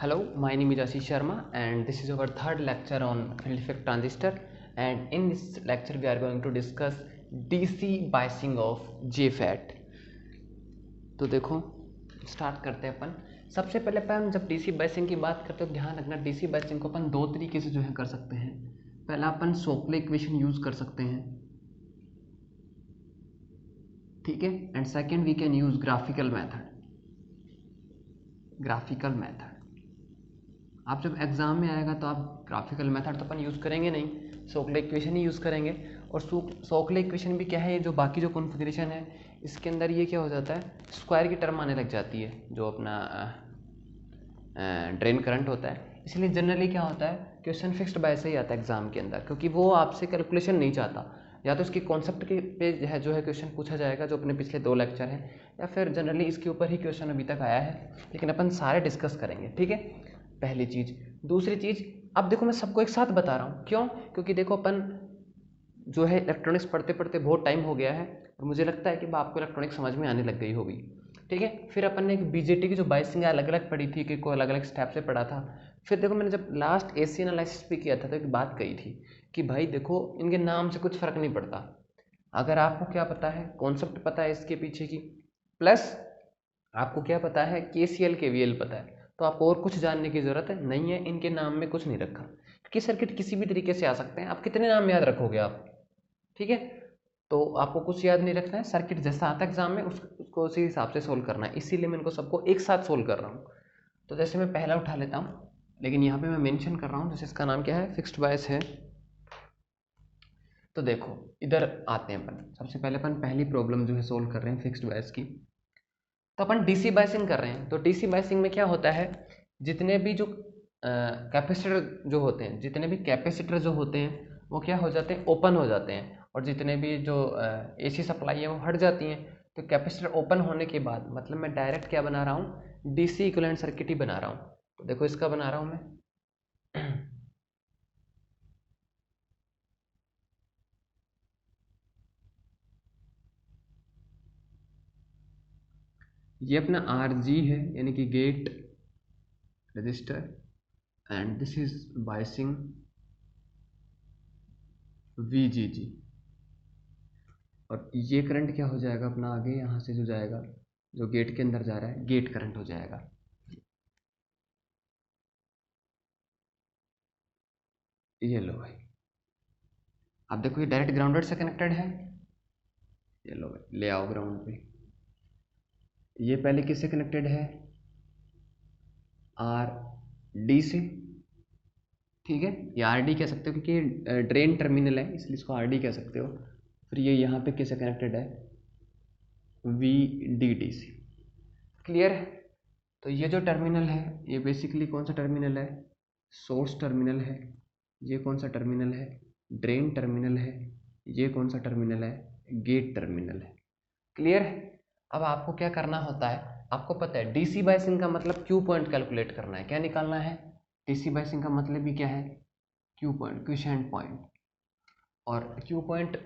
Hello, my name is Ashish Sharma and this is our third lecture on field effect transistor, and in this lecture we are going to discuss DC biasing of JFET। तो देखो start करते हैं अपन। सबसे पहले अपन जब DC biasing की बात करते हैं तो ध्यान रखना डीसी बायसिंग को अपन दो तरीके से जो है कर सकते हैं। पहला अपन सोकले इक्वेशन यूज कर सकते हैं, ठीक है, and second we can use graphical method. आप जब एग्जाम में आएगा तो आप ग्राफिकल मेथड तो अपन यूज़ करेंगे नहीं, सोकले इक्वेशन ही यूज़ करेंगे। और सोकले इक्वेशन भी क्या है, ये जो बाकी जो कॉन्फ़िगरेशन है इसके अंदर ये क्या हो जाता है, स्क्वायर की टर्म आने लग जाती है जो अपना ड्रेन करंट होता है। इसलिए जनरली क्या होता है, क्वेश्चन फिक्स्ड बाय से ही आता है एग्जाम के अंदर, क्योंकि वो आपसे कैलकुलेशन नहीं चाहता। या तो इसकी कॉन्सेप्ट के पे जो है क्वेश्चन पूछा जाएगा जो अपने पिछले 2 लेक्चर हैं, या फिर जनरली इसके ऊपर ही क्वेश्चन अभी तक आया है, लेकिन अपन सारे डिस्कस करेंगे, ठीक है। पहली चीज़। दूसरी चीज़, अब देखो मैं सबको एक साथ बता रहा हूँ, क्यों? क्योंकि देखो अपन जो है इलेक्ट्रॉनिक्स पढ़ते पढ़ते बहुत टाइम हो गया है और मुझे लगता है कि आपको इलेक्ट्रॉनिक्स समझ में आने लग गई होगी, ठीक है। फिर अपन ने एक बीजेटी की जो बायसिंग अलग अलग पढ़ी थी कि कोई अलग अलग स्टेप से पढ़ा था। फिर देखो मैंने जब लास्ट एसी एनालिसिस भी किया था तो एक बात कही थी कि भाई देखो इनके नाम से कुछ फ़र्क नहीं पड़ता, अगर आपको क्या पता है, कॉन्सेप्ट पता है इसके पीछे की, प्लस आपको क्या पता है, KCL KVL पता है, तो आपको और कुछ जानने की ज़रूरत नहीं है। इनके नाम में कुछ नहीं रखा, क्योंकि सर्किट किसी भी तरीके से आ सकते हैं। आप कितने नाम याद रखोगे आप, ठीक है। तो आपको कुछ याद नहीं रखना है, सर्किट जैसा आता है एग्जाम में उसको उसी हिसाब से सोल्व करना है। इसीलिए मैं इनको सबको एक साथ सोल्व कर रहा हूँ। तो जैसे मैं पहला उठा लेता हूँ, लेकिन यहाँ पे मैं मेंशन कर रहा हूँ, जैसे इसका नाम क्या है, फिक्स्ड बायस है। तो देखो इधर आते हैं अपन, सबसे पहले अपन पहली प्रॉब्लम जो है सोल्व कर रहे हैं फिक्स्ड बायस की। तो अपन डीसी बायसिंग कर रहे हैं, तो डीसी बायसिंग में क्या होता है, जितने भी जो कैपेसिटर जो होते हैं, जितने भी कैपेसिटर जो होते हैं वो क्या हो जाते हैं, ओपन हो जाते हैं, और जितने भी जो एसी सप्लाई है वो हट जाती हैं। तो कैपेसिटर ओपन होने के बाद मतलब मैं डायरेक्ट क्या बना रहा हूँ, डीसी इक्विवेलेंट सर्किट ही बना रहा हूँ। तो देखो इसका बना रहा हूँ मैं ये अपना RG है, यानी कि gate register, and this is biasing VGG। और ये करंट क्या हो जाएगा अपना आगे यहाँ से जो जाएगा, जो गेट के अंदर जा रहा है, गेट करंट हो जाएगा। ये लो भाई, अब देखो ये डायरेक्ट ग्राउंडेड से कनेक्टेड है। ये लो भाई, ले आओ ग्राउंड पे। ये पहले किससे कनेक्टेड है, RD से, ठीक है। ये RD कह सकते हो क्योंकि ड्रेन टर्मिनल है, इसलिए इसको RD कह सकते हो। फिर ये यहाँ पे किससे कनेक्टेड है, VDD से, क्लियर है। तो ये जो टर्मिनल है ये बेसिकली कौन सा टर्मिनल है, सोर्स टर्मिनल है। ये कौन सा टर्मिनल है, ड्रेन टर्मिनल है। ये कौन सा टर्मिनल है, गेट टर्मिनल है, क्लियर है। अब आपको क्या करना होता है, आपको पता है डीसी बायसिंग का मतलब क्यू पॉइंट कैलकुलेट करना है। क्या निकालना है, डीसी बायसिंग का मतलब भी क्या है, क्यू पॉइंट, क्विसेंट पॉइंट। और क्यू पॉइंट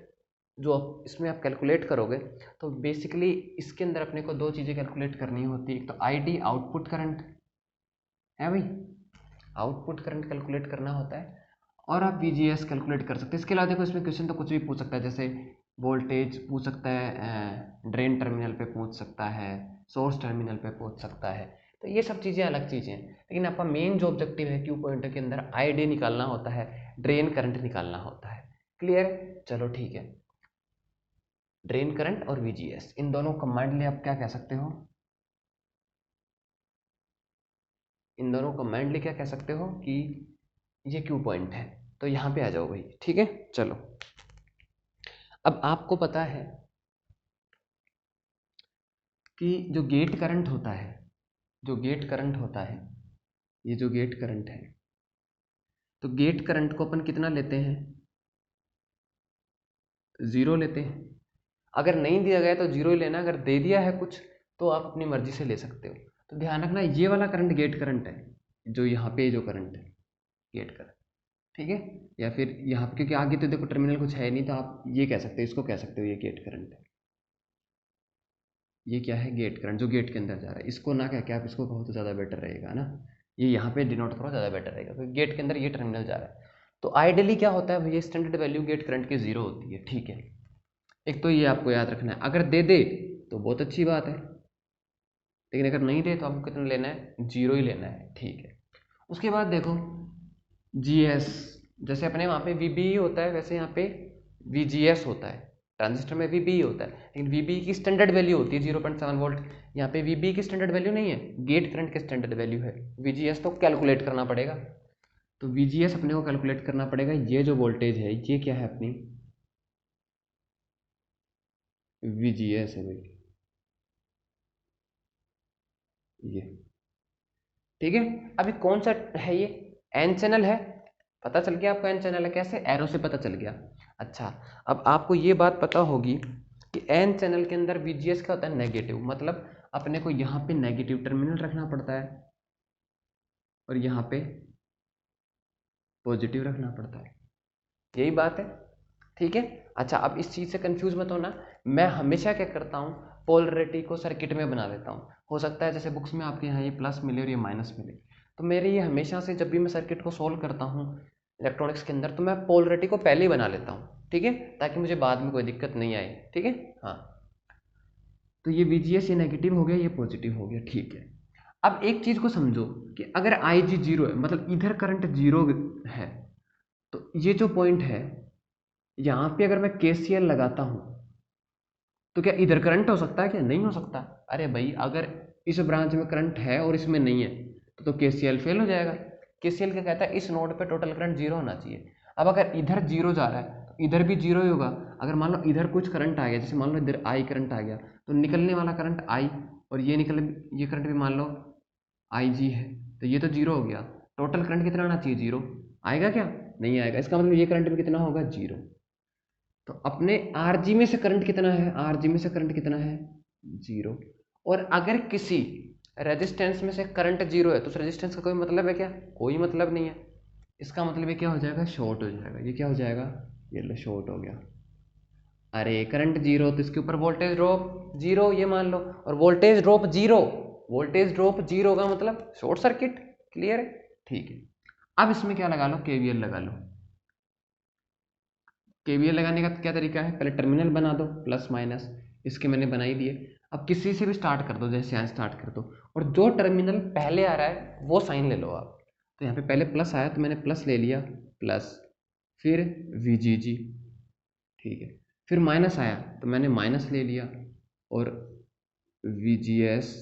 जो इसमें आप कैलकुलेट करोगे तो बेसिकली इसके अंदर अपने को 2 चीज़ें कैलकुलेट करनी होती है। एक तो ID आउटपुट करंट है भाई, आउटपुट करंट कैलकुलेट करना होता है, और आप VGS कैलकुलेट कर सकते हैं। इसके अलावा देखो इसमें क्वेश्चन तो कुछ भी पूछ सकता है, जैसे वोल्टेज पूछ सकता है, ड्रेन टर्मिनल पे पूछ सकता है, सोर्स टर्मिनल पे पूछ सकता है। तो ये सब चीज़ें अलग चीज़ें हैं, लेकिन आपका मेन जो ऑब्जेक्टिव है क्यू पॉइंट के अंदर ID निकालना होता है, ड्रेन करंट निकालना होता है, क्लियर। चलो ठीक है, ड्रेन करंट और VGS इन दोनों कंबाइंडली आप क्या कह सकते हो, इन दोनों कंबाइंडली क्या कह सकते हो कि ये क्यू पॉइंट है। तो यहाँ पे आ जाओ भाई, ठीक है। चलो अब आपको पता है कि जो गेट करंट होता है, जो गेट करंट होता है, ये जो गेट करंट है, तो गेट करंट को अपन कितना लेते हैं, 0 लेते हैं। अगर नहीं दिया गया तो 0 ही लेना, अगर दे दिया है कुछ तो आप अपनी मर्जी से ले सकते हो। तो ध्यान रखना ये वाला करंट गेट करंट है, जो यहाँ पे जो करंट है गेट करंट, ठीक है। या फिर यहाँ पे क्योंकि आगे तो देखो टर्मिनल कुछ है नहीं, तो आप ये कह सकते हो, इसको कह सकते हो ये गेट करंट है। ये क्या है, गेट करंट जो गेट के अंदर जा रहा है। इसको ना कह के आप इसको कहो तो ज़्यादा बेटर रहेगा ना, ये यहाँ पे डिनोट करो, ज़्यादा बेटर रहेगा क्योंकि गेट के अंदर ये टर्मिनल जा रहा है। तो आइडियली क्या होता है भैया, स्टैंडर्ड वैल्यू गेट करंट की 0 होती है, ठीक है। एक तो ये आपको याद रखना है, अगर दे दे तो बहुत अच्छी बात है, लेकिन अगर नहीं दे तो आपको कितना लेना है, 0 ही लेना है, ठीक है। उसके बाद देखो GS, जैसे अपने वहाँ पे VBE होता है वैसे यहाँ पे VGS होता है, ट्रांजिस्टर में VBE होता है, लेकिन VBE की स्टैंडर्ड वैल्यू होती है 0.7 वोल्ट। यहाँ पे VBE की स्टैंडर्ड वैल्यू नहीं है, गेट करंट की स्टैंडर्ड वैल्यू है। VGS तो कैलकुलेट करना पड़ेगा, तो VGS अपने को कैलकुलेट करना पड़ेगा। ये जो वोल्टेज है ये क्या है अपनी VGS है भाई, ये ठीक है। अभी कौन सा है ये, एन चैनल है, पता चल गया आपको एन चैनल है, कैसे, एरो से पता चल गया। अच्छा, अब आपको ये बात पता होगी कि एन चैनल के अंदर VGS क्या होता है, नेगेटिव, मतलब अपने को यहाँ पे नेगेटिव टर्मिनल रखना पड़ता है और यहाँ पे पॉजिटिव रखना पड़ता है, यही बात है, ठीक है। अच्छा, अब इस चीज़ से कंफ्यूज मत होना, मैं हमेशा क्या करता हूँ, पोलरिटी को सर्किट में बना देता हूँ। हो सकता है जैसे बुक्स में आपके यहाँ ये प्लस मिले और ये माइनस मिले, तो मेरे ये हमेशा से जब भी मैं सर्किट को सोल्व करता हूँ इलेक्ट्रॉनिक्स के अंदर, तो मैं पोलरिटी को पहले ही बना लेता हूँ, ठीक है, ताकि मुझे बाद में कोई दिक्कत नहीं आए, ठीक है। हाँ, तो ये VGS ये नेगेटिव हो गया, ये पॉजिटिव हो गया, ठीक है। अब एक चीज़ को समझो कि अगर IG 0 है, मतलब इधर करंट 0 है, तो ये जो पॉइंट है यहाँ पे अगर मैं KCL लगाता हूँ तो क्या इधर करंट हो सकता है, क्या नहीं हो सकता? अरे भाई, अगर इस ब्रांच में करंट है और इसमें नहीं है तो KCL फेल हो जाएगा। KCL क्या कहता है, इस नोड पे टोटल करंट 0 होना चाहिए। अब अगर इधर 0 जा रहा है तो इधर भी 0 ही होगा। अगर मान लो इधर कुछ करंट आ गया, जैसे मान लो इधर I करंट आ गया, तो निकलने वाला करंट I और ये करंट भी मान लो IG है, तो ये तो 0 हो गया। टोटल करंट कितना आना चाहिए, 0 आएगा क्या, नहीं आएगा। इसका मतलब ये करंट भी कितना होगा, 0। तो अपने RG में से करंट कितना है, RG में से करंट कितना है, 0। और अगर किसी रेजिस्टेंस में से करंट 0 है तो उस रेजिस्टेंस का कोई मतलब है क्या, कोई मतलब नहीं है। इसका मतलब ये क्या हो जाएगा, शॉर्ट हो जाएगा। ये क्या हो जाएगा, ये लो शॉर्ट हो गया। अरे करंट 0 तो इसके ऊपर वोल्टेज ड्रॉप 0 ये मान लो, और वोल्टेज ड्रॉप 0, वोल्टेज ड्रॉप 0 का मतलब शॉर्ट सर्किट, क्लियर है, ठीक है। अब इसमें क्या लगा लो, KVL लगा लो। KVL लगाने का क्या तरीका है, पहले टर्मिनल बना दो प्लस माइनस, इसके मैंने बना ही दिए। अब किसी से भी स्टार्ट कर दो, जैसे यहाँ स्टार्ट कर दो, और जो टर्मिनल पहले आ रहा है वो साइन ले लो आप। तो यहाँ पे पहले प्लस आया तो मैंने प्लस ले लिया, प्लस, फिर VGG, ठीक है, फिर माइनस आया तो मैंने माइनस ले लिया, और VGS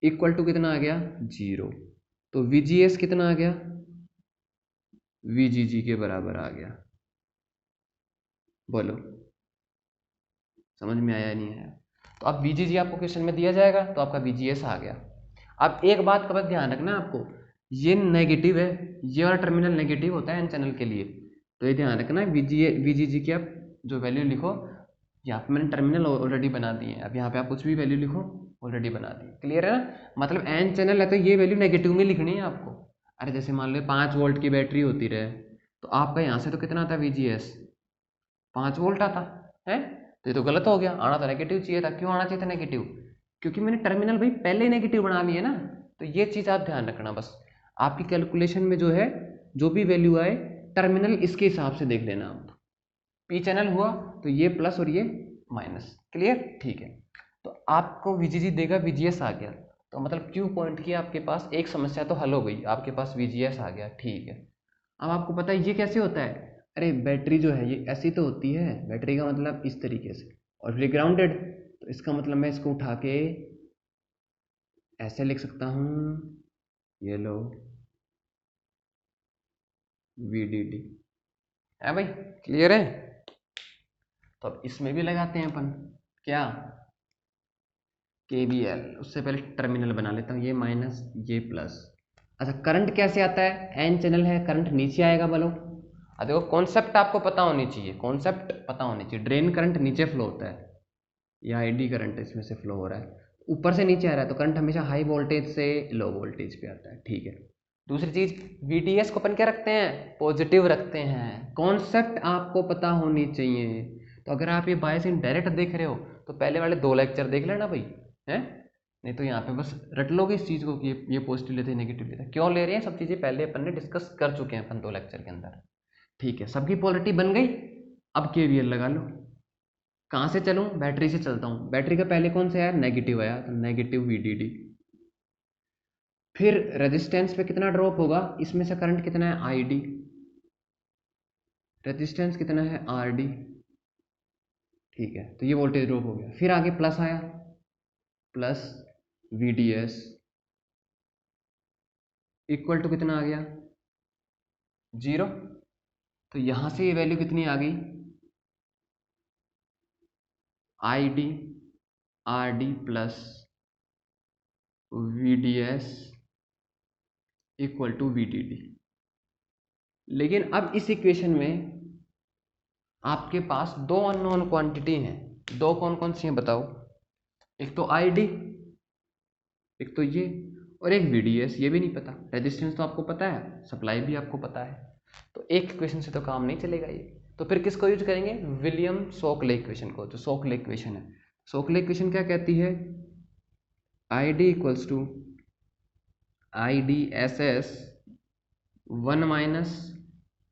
इक्वल टू कितना आ गया, 0। तो VGS कितना आ गया, VGG के बराबर आ गया। बोलो समझ में आया नहीं आया? तो अब VGG आपको क्वेश्चन में दिया जाएगा तो आपका VGS आ गया। अब एक बात का बस ध्यान रखना आपको, ये नेगेटिव है, ये वाला टर्मिनल नेगेटिव होता है एन चैनल के लिए, तो ये ध्यान रखना है। VGG की आप जो वैल्यू लिखो, यहाँ पे मैंने टर्मिनल ऑलरेडी बना दिए हैं, अब यहाँ पे आप कुछ भी वैल्यू लिखो, ऑलरेडी बना दी, क्लियर है ना। मतलब एन चैनल है तो ये वैल्यू नेगेटिव में लिखनी है आपको। अरे जैसे मान लो 5 वोल्ट की बैटरी होती रहे, तो आपका यहाँ से तो कितना आता VGS, 5 वोल्ट आता है, तो ये तो गलत हो गया, आना तो नेगेटिव चाहिए था। क्यों आना चाहिए था नेगेटिव, क्योंकि मैंने टर्मिनल भाई पहले ही नेगेटिव बना लिए ना। तो ये चीज़ आप ध्यान रखना, बस आपकी कैलकुलेशन में जो है, जो भी वैल्यू आए टर्मिनल इसके हिसाब से देख लेना आप। P चैनल हुआ तो ये प्लस और ये माइनस, क्लियर, ठीक है। तो आपको VGG देगा, VGS आ गया, तो मतलब Q पॉइंट की आपके पास एक समस्या तो हल हो गई, आपके पास VGS आ गया, ठीक है। अब आपको पता है ये कैसे होता है, अरे बैटरी जो है ये ऐसी तो होती है, बैटरी का मतलब इस तरीके से, और फिर ग्राउंडेड, तो इसका मतलब मैं इसको उठा के ऐसे लिख सकता हूँ, ये लो VDD है भाई, क्लियर है। तो अब इसमें भी लगाते हैं अपन क्या, KVL। उससे पहले टर्मिनल बना लेता हूँ, ये माइनस ये प्लस। अच्छा, करंट कैसे आता है, एन चैनल है, करंट नीचे आएगा, बोलो। देखो कॉन्सेप्ट आपको पता होनी चाहिए, कॉन्सेप्ट पता होनी चाहिए। ड्रेन करंट नीचे फ्लो होता है, या ID करंट इसमें से फ्लो हो रहा है, ऊपर से नीचे आ रहा है, तो करंट हमेशा हाई वोल्टेज से लो वोल्टेज पे आता है, ठीक है। दूसरी चीज, VDS को अपन क्या रखते हैं, पॉजिटिव रखते हैं। कॉन्सेप्ट आपको पता होनी चाहिए। तो अगर आप ये बायस इन डायरेक्ट देख रहे हो तो पहले वाले 2 लेक्चर देख लेना भाई, हैं, नहीं तो यहाँ पे बस रट लोगे इस चीज़ को कि ये पॉजिटिव लेते हैं नेगेटिव लेते हैं। क्यों ले रहे हैं, सब चीज़ें पहले अपन ने डिस्कस कर चुके हैं अपन 2 लेक्चर के अंदर। ठीक है, सबकी पोलरिटी बन गई। अब KVL लगा लो। कहाँ से चलूँ, बैटरी से चलता हूँ। बैटरी का पहले कौन सा आया, नेगेटिव आया, तो नेगेटिव VDD। फिर रेजिस्टेंस पे कितना ड्रॉप होगा, इसमें से करंट कितना है, ID। रेजिस्टेंस कितना है, RD। ठीक है, तो ये वोल्टेज ड्रॉप हो गया। फिर आगे प्लस आया, प्लस VDS इक्वल टू कितना आ गया, 0। तो यहां से ये वैल्यू कितनी आ गई, ID RD plus VDS equal to VDD। लेकिन अब इस इक्वेशन में आपके पास 2 अननोन क्वांटिटी हैं। 2 कौन कौन सी हैं बताओ, एक तो ID, एक तो ये, और एक VDS। ये भी नहीं पता। रेजिस्टेंस तो आपको पता है, सप्लाई भी आपको पता है, तो एक इक्वेशन से तो काम नहीं चलेगा ये। तो फिर किसको यूज करेंगे, विलियम सोकले इक्वेशन को। जो सोकले इक्वेशन है, सोकले इक्वेशन क्या कहती है, ID equals to IDSS 1 minus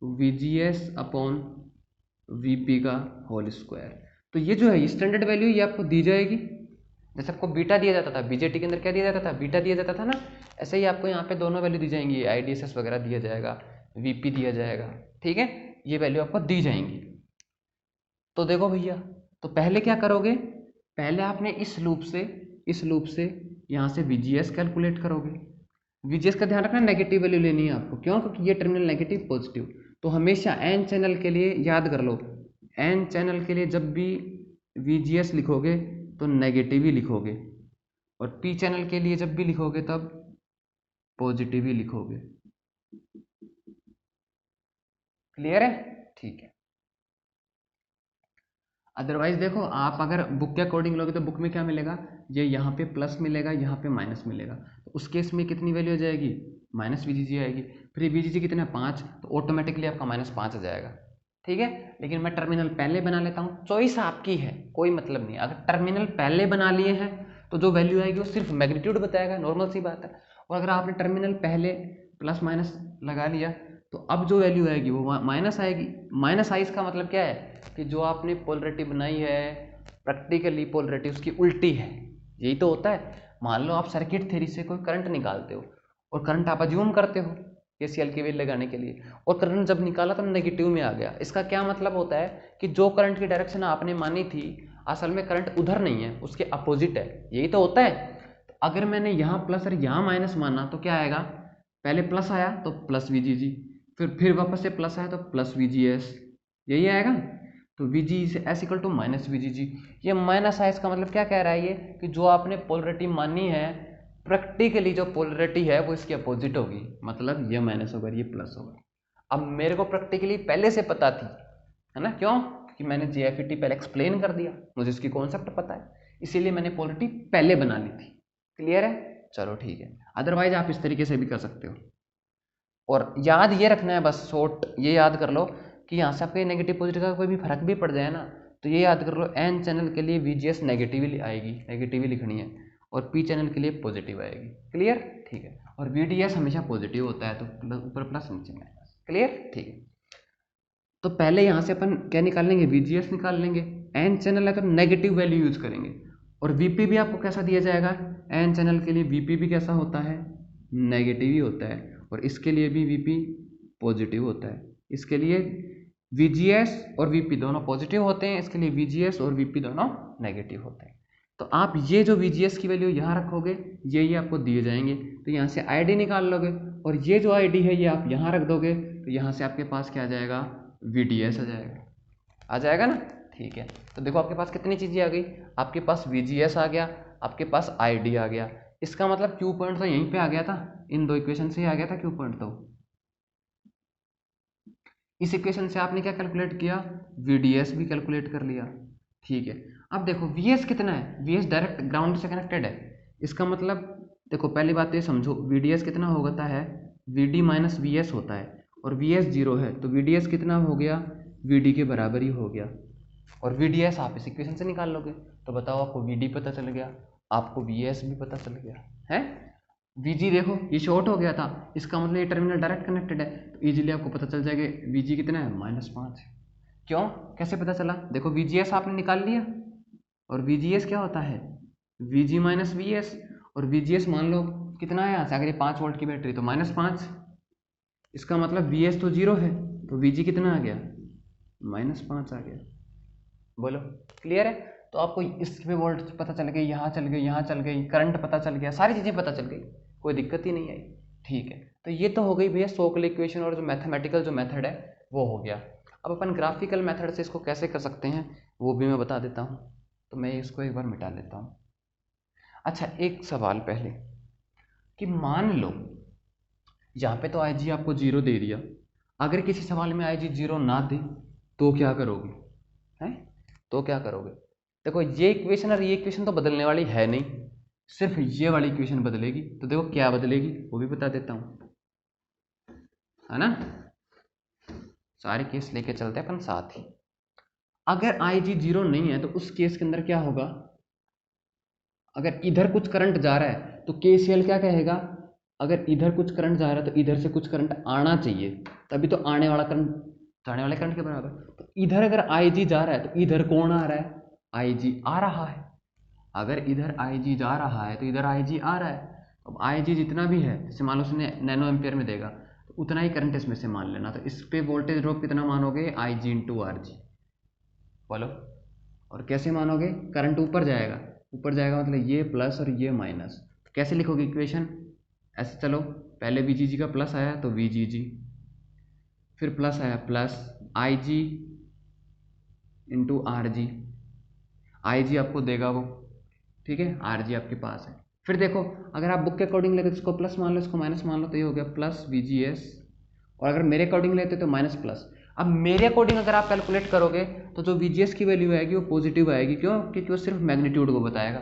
VGS upon VP का होल स्क्वायर। तो ये जो है स्टैंडर्ड वैल्यू ये आपको दी जाएगी। जैसे आपको बीटा दिया जाता था, BJT के अंदर क्या दिया जाता था, बीटा दिया जाता था ना, ऐसे ही आपको यहाँ पे दोनों वैल्यू दी जाएंगी। IDSS वगैरह दिया जाएगा, VP दिया जाएगा। ठीक है, ये वैल्यू आपको दी जाएंगी। तो देखो भैया, तो पहले क्या करोगे, पहले आपने इस लूप से यहाँ से VGS कैलकुलेट करोगे। VGS का ध्यान रखना, नेगेटिव वैल्यू लेनी है आपको। क्यों, क्योंकि ये टर्मिनल नेगेटिव पॉजिटिव। तो हमेशा N चैनल के लिए याद कर लो, N चैनल के लिए जब भी VGS लिखोगे तो नेगेटिव ही लिखोगे, और P चैनल के लिए जब भी लिखोगे तब पॉजिटिव ही लिखोगे। क्लियर है, ठीक है। अदरवाइज देखो, आप अगर बुक के अकॉर्डिंग लोगे तो बुक में क्या मिलेगा, ये यहाँ पे प्लस मिलेगा, यहाँ पे माइनस मिलेगा। तो उस केस में कितनी वैल्यू आ जाएगी, माइनस VGG आएगी। फिर VGG कितना है, 5, तो ऑटोमेटिकली आपका -5 आ जाएगा। ठीक है, लेकिन मैं टर्मिनल पहले बना लेता हूँ। चॉइस आपकी है, कोई मतलब नहीं। अगर टर्मिनल पहले बना लिए हैं तो जो वैल्यू आएगी वो सिर्फ मैग्नीट्यूड बताएगा, नॉर्मल सी बात है। और अगर आपने टर्मिनल पहले प्लस माइनस लगा लिया तो अब जो वैल्यू आएगी वो माइनस आएगी। माइनस आई इसका मतलब क्या है कि जो आपने पोलरिटी बनाई है, प्रैक्टिकली पोलरिटी उसकी उल्टी है। यही तो होता है। मान लो आप सर्किट थ्योरी से कोई करंट निकालते हो, और करंट आप अज्यूम करते हो KCL KVL लगाने के लिए, और करंट जब निकाला तो नेगेटिव में आ गया। इसका क्या मतलब होता है कि जो करंट की डायरेक्शन आपने मानी थी, असल में करंट उधर नहीं है, उसके अपोजिट है। यही तो होता है। तो अगर मैंने यहाँ प्लस और यहाँ माइनस माना तो क्या आएगा, पहले प्लस आया तो प्लस VGG, फिर वापस से प्लस आया तो प्लस VGS, यही आएगा। तो VGS equal to minus VGG। ये माइनस है, इसका मतलब क्या कह रहा है ये, कि जो आपने पोलरिटी मानी है, प्रैक्टिकली जो पोलरिटी है वो इसकी अपोजिट होगी। मतलब ये माइनस होगा, ये प्लस होगा। अब मेरे को प्रैक्टिकली पहले से पता थी, है ना, क्यों, क्योंकि मैंने JFET पहले एक्सप्लेन कर दिया, मुझे इसकी कॉन्सेप्ट पता है, इसीलिए मैंने पोलरिटी पहले बना ली थी। क्लियर है, चलो ठीक है। अदरवाइज आप इस तरीके से भी कर सकते हो। और याद ये रखना है, बस शॉर्ट ये याद कर लो कि यहाँ से आपके नेगेटिव पॉजिटिव का कोई भी फर्क भी पड़ जाए ना, तो ये याद कर लो, N चैनल के लिए VGS नेगेटिव आएगी, नेगेटिव ही लिखनी है, और P चैनल के लिए पॉजिटिव आएगी। क्लियर, ठीक है। और VDS हमेशा पॉजिटिव होता है, तो ऊपर प्लस नीचे माइनस। क्लियर, ठीक है। तो पहले यहाँ से अपन क्या निकाल लेंगे, VGS निकाल लेंगे। N चैनल है तो नेगेटिव वैल्यू यूज करेंगे। और VP भी आपको कैसा दिया जाएगा, N चैनल के लिए VP भी कैसा होता है, नेगेटिव ही होता है, और इसके लिए भी VP पॉजिटिव होता है। इसके लिए VGS और VP दोनों पॉजिटिव होते हैं, इसके लिए VGS और VP दोनों नेगेटिव होते हैं। तो आप ये जो VGS की वैल्यू यहाँ रखोगे, ये आपको दिए जाएंगे, तो यहाँ से ID निकाल लोगे, और ये जो ID है ये आप यहाँ रख दोगे, तो यहाँ से आपके पास क्या आ जाएगा, VDS आ जाएगा ना। ठीक है, तो देखो आपके पास कितनी चीज़ें आ गई, आपके पास VGS आ गया, आपके पास ID आ गया। इसका मतलब Q पॉइंट तो यहीं पे आ गया था, इन दो इक्वेशन से ही आ गया था Q पॉइंट। तो इस इक्वेशन से आपने क्या कैलकुलेट किया, VDS भी कैलकुलेट कर लिया। ठीक है, अब देखो VS कितना है, VS डायरेक्ट ग्राउंड से कनेक्टेड है। इसका मतलब देखो, पहली बात तो ये समझो, VDS कितना होता है, VD माइनस VS होता है, और VS 0 है, तो VDS कितना हो गया, VD के बराबर ही हो गया। और VDS आप इस इक्वेशन से निकाल लोगे, तो बताओ आपको VD पता चल गया, आपको वी एस भी पता चल गया है। वी जी देखो ये शॉर्ट हो गया था, इसका मतलब ये टर्मिनल डायरेक्ट कनेक्टेड है, तो ईजिली आपको पता चल जाएगा वी जी कितना है -5। क्यों, कैसे पता चला, देखो वी जी एस आपने निकाल लिया, और वी जी एस क्या होता है we ji minus V S, और वी जी एस मान लो कितना है यहाँ से, अगर ये 5 वोल्ट की बैटरी तो -5, इसका मतलब वी एस तो 0 है, तो वी जी कितना आ गया -5 आ गया। बोलो क्लियर है। तो आपको इस पे वोल्ट पता चल गई, यहाँ चल गई, यहाँ चल गई, करंट पता चल गया, सारी चीज़ें पता चल गई, कोई दिक्कत ही नहीं आई। ठीक है, तो ये तो हो गई भैया सोकल इक्वेशन, और जो मैथमेटिकल जो मेथड है वो हो गया। अब अपन ग्राफिकल मेथड से इसको कैसे कर सकते हैं वो भी मैं बता देता हूँ, तो मैं इसको एक बार मिटा लेता हूँ। अच्छा एक सवाल पहले कि मान लो यहाँ पे तो आई जी आपको 0 दे दिया, अगर किसी सवाल में आई जी 0 ना दे तो क्या करोगे, हैं तो क्या करोगे। देखो ये इक्वेशन और ये इक्वेशन तो बदलने वाली है नहीं, सिर्फ ये वाली इक्वेशन बदलेगी। तो देखो क्या बदलेगी वो भी बता देता हूँ, है ना। सारे केस लेके चलते हैं अपन साथ ही। अगर आई जी 0 नहीं है तो उस केस के अंदर क्या होगा, अगर इधर कुछ करंट जा रहा है तो केसीएल क्या कहेगा, अगर इधर कुछ करंट जा रहा है तो इधर से कुछ करंट आना चाहिए, तभी तो आने वाला करंट जाने वाले करंट के बराबर। तो इधर अगर आई जी जा रहा है तो इधर कौन आ रहा है, आई जी आ रहा है। अगर इधर आई जी जा रहा है तो इधर आई जी आ रहा है। अब आई जी जितना भी है, जैसे मान लो उसने नैनो एम्पियर में देगा तो उतना ही करंट इसमें से मान लेना। तो इस पे वोल्टेज ड्रॉप कितना मानोगे, आई जी इंटू आर जी। बोलो, और कैसे मानोगे, करंट ऊपर जाएगा, ऊपर जाएगा मतलब ये प्लस और ये माइनस। तो कैसे लिखोगे इक्वेशन, ऐसे चलो, पहले वी जी जी का प्लस आया तो वी जी जी, फिर प्लस आया प्लस आई जी इंटू आर जी। आई जी आपको देगा वो, ठीक है, आर जी आपके पास है। फिर देखो अगर आप बुक के अकॉर्डिंग लेते तो इसको प्लस मान लो, इसको माइनस मान लो, तो ये हो गया प्लस वी जी एस, और अगर मेरे अकॉर्डिंग लेते तो माइनस प्लस। अब मेरे अकॉर्डिंग अगर आप कैलकुलेट करोगे तो जो वी जी एस की वैल्यू आएगी वो पॉजिटिव आएगी, क्यों, क्योंकि वो सिर्फ मैग्नीट्यूड को बताएगा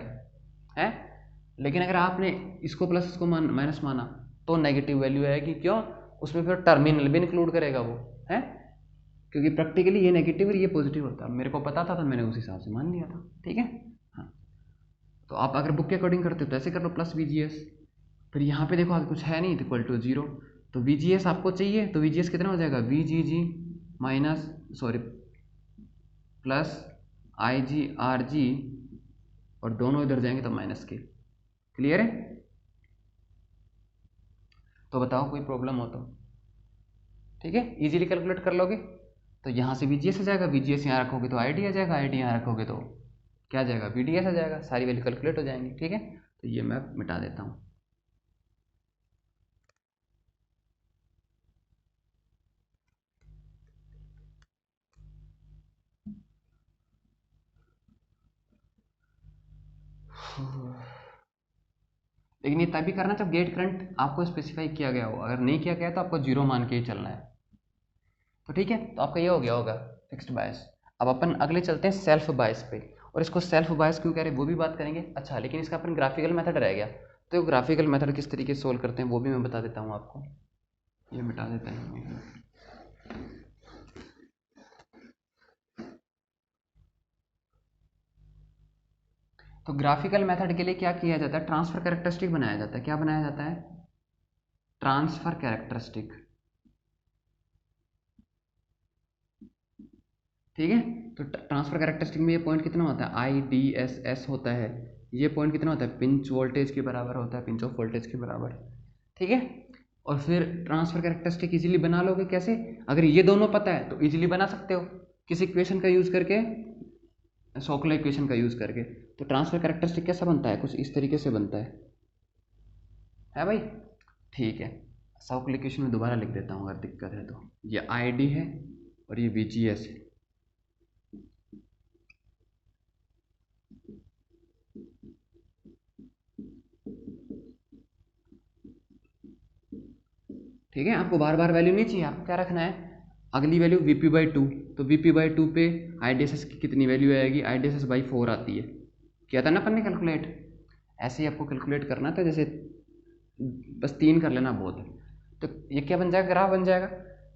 है। लेकिन अगर आपने इसको प्लस इसको माइनस माना तो नेगेटिव वैल्यू आएगी, क्यों, उसमें फिर टर्मिनल भी इंक्लूड करेगा वो है, क्योंकि प्रैक्टिकली ये नेगेटिव और ये पॉजिटिव होता है। मेरे को पता था तो मैंने उस हिसाब से मान लिया था, ठीक है। हाँ, तो आप अगर बुक के अकॉर्डिंग करते हो तो ऐसे कर लो प्लस वी जी एस, फिर यहाँ पे देखो आगे कुछ है नहीं तो इक्वल टू 0, तो वी जी एस आपको चाहिए तो वी जी एस कितना हो जाएगा, we ji ji minus sorry plus I ji R G, और दोनों इधर जाएंगे तो माइनस के। क्लियर है, तो बताओ कोई प्रॉब्लम हो तो, ठीक है, इजीली कैलकुलेट कर लोगे। तो यहाँ से वी जी एस आ जाएगा, वी जी एस यहाँ रखोगे तो आई डी आ जाएगा, आई डी यहाँ रखोगे तो क्या आ जाएगा, वी डी एस आ जाएगा, सारी वैल्यू कैलकुलेट हो जाएंगी, ठीक है। तो ये मैं मिटा देता हूँ। लेकिन ये तभी करना जब गेट करंट आपको स्पेसिफाई किया गया हो, अगर नहीं किया गया तो आपको 0 मान के ही चलना है। तो ठीक है, तो आपका ये हो गया होगा फिक्स्ड बायस। अब अपन अगले चलते हैं सेल्फ बायस पे, और इसको सेल्फ बायस क्यों कह रहे हैं वो भी बात करेंगे। अच्छा लेकिन इसका अपन ग्राफिकल मेथड रह गया, तो ग्राफिकल मेथड किस तरीके से सोल्व करते हैं वो भी मैं बता देता हूँ आपको। ये मिटा देते हैं। तो ग्राफिकल मेथड के लिए क्या किया जाता है, ट्रांसफर कैरेक्टरिस्टिक बनाया जाता है। क्या बनाया जाता है, ट्रांसफर कैरेक्टरिस्टिक, ठीक है। तो ट्रांसफर कैरेक्टरिस्टिक में ये पॉइंट कितना होता है, आई डी एस एस होता है। ये पॉइंट कितना होता है, पिंच वोल्टेज के बराबर होता है, पिंच ऑफ वोल्टेज के बराबर, ठीक है। और फिर ट्रांसफर कैरेक्टरिस्टिक इजीली बना लोगे कैसे, अगर ये दोनों पता है तो इजीली बना सकते हो, किस इक्वेशन का यूज करके, सोकला इक्वेशन का यूज करके। तो ट्रांसफर कैरेक्टरिस्टिक कैसा बनता है, कुछ इस तरीके से बनता है भाई, ठीक है। सोकला इक्वेशन में दोबारा लिख देता हूँ अगर दिक्कत है तो। ये आई डी है और ये वी जी एस है, ठीक है। आपको बार बार वैल्यू नहीं चाहिए, आपको क्या रखना है, अगली वैल्यू Vp/2, तो Vp/2 पे IDSS की कितनी वैल्यू आएगी, IDSS/4 आती है, किया था ना अपन ने कैलकुलेट। ऐसे ही आपको कैलकुलेट करना था, जैसे बस 3 कर लेना बहुत है। तो ये क्या बन जाएगा, ग्राफ बन जाएगा।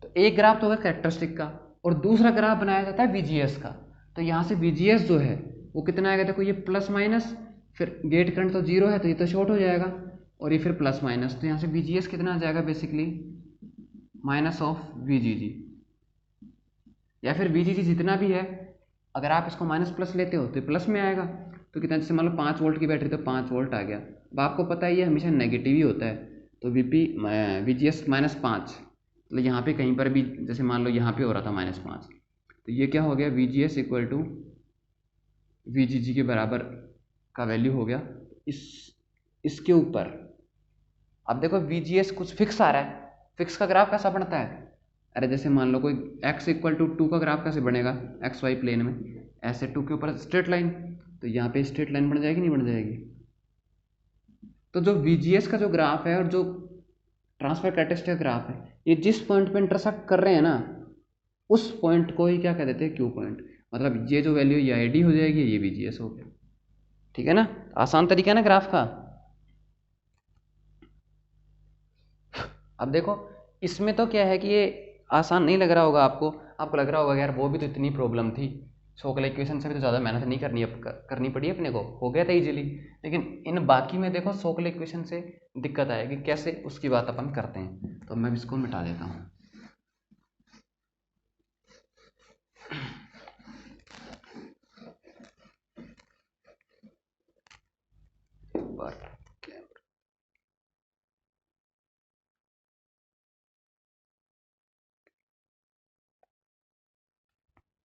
तो एक ग्राफ तो होगा कैरेक्टरिस्टिक का, और दूसरा ग्राफ बनाया जाता है VGS का। तो यहाँ से VGS जो है वो कितना आएगा, देखो ये प्लस माइनस फिर गेट करंट तो जीरो है तो ये तो शॉर्ट हो जाएगा, और ये फिर प्लस माइनस, तो यहाँ से VGS कितना आ जाएगा बेसिकली माइनस ऑफ VGG, या फिर VGG जितना भी है अगर आप इसको माइनस प्लस लेते हो तो प्लस में आएगा। तो कितना, जैसे मान लो 5 वोल्ट की बैटरी तो 5 वोल्ट आ गया। अब आपको पता है ये हमेशा नेगेटिव ही होता है, तो VGS -5, मतलब यहाँ पे कहीं पर भी जैसे मान लो यहाँ पे हो रहा था -5, तो ये क्या हो गया VGS इक्वल टू VGG के बराबर का वैल्यू हो गया इसके ऊपर। अब देखो VGS कुछ फिक्स आ रहा है, फिक्स का ग्राफ कैसा बनता है, अरे जैसे मान लो कोई x इक्वल टू 2 का ग्राफ कैसे बनेगा XY प्लेन में, ऐसे 2 के ऊपर स्ट्रेट लाइन, तो यहाँ पे स्ट्रेट लाइन बन जाएगी नहीं बन जाएगी। तो जो VGS का जो ग्राफ है और जो ट्रांसफर कैरेक्टरिस्टिक का ग्राफ है, ये जिस पॉइंट पे इंटरसेक्ट कर रहे हैं ना, उस पॉइंट को ही क्या कह देते हैं Q पॉइंट। मतलब ये जो वैल्यू ये ID हो जाएगी, ये VGS हो गया। ठीक है ना, आसान तरीका है ना ग्राफ का। अब देखो इसमें तो क्या है कि ये आसान नहीं लग रहा होगा आपको लग रहा होगा यार वो भी तो इतनी प्रॉब्लम थी, सोकल इक्वेशन से भी तो ज़्यादा मेहनत नहीं करनी पड़ी अपने को, हो गया था इजीली। लेकिन इन बाकी में देखो सोकल इक्वेशन से दिक्कत आएगी, कैसे उसकी बात अपन करते हैं। तो मैं इसको मिटा देता हूँ।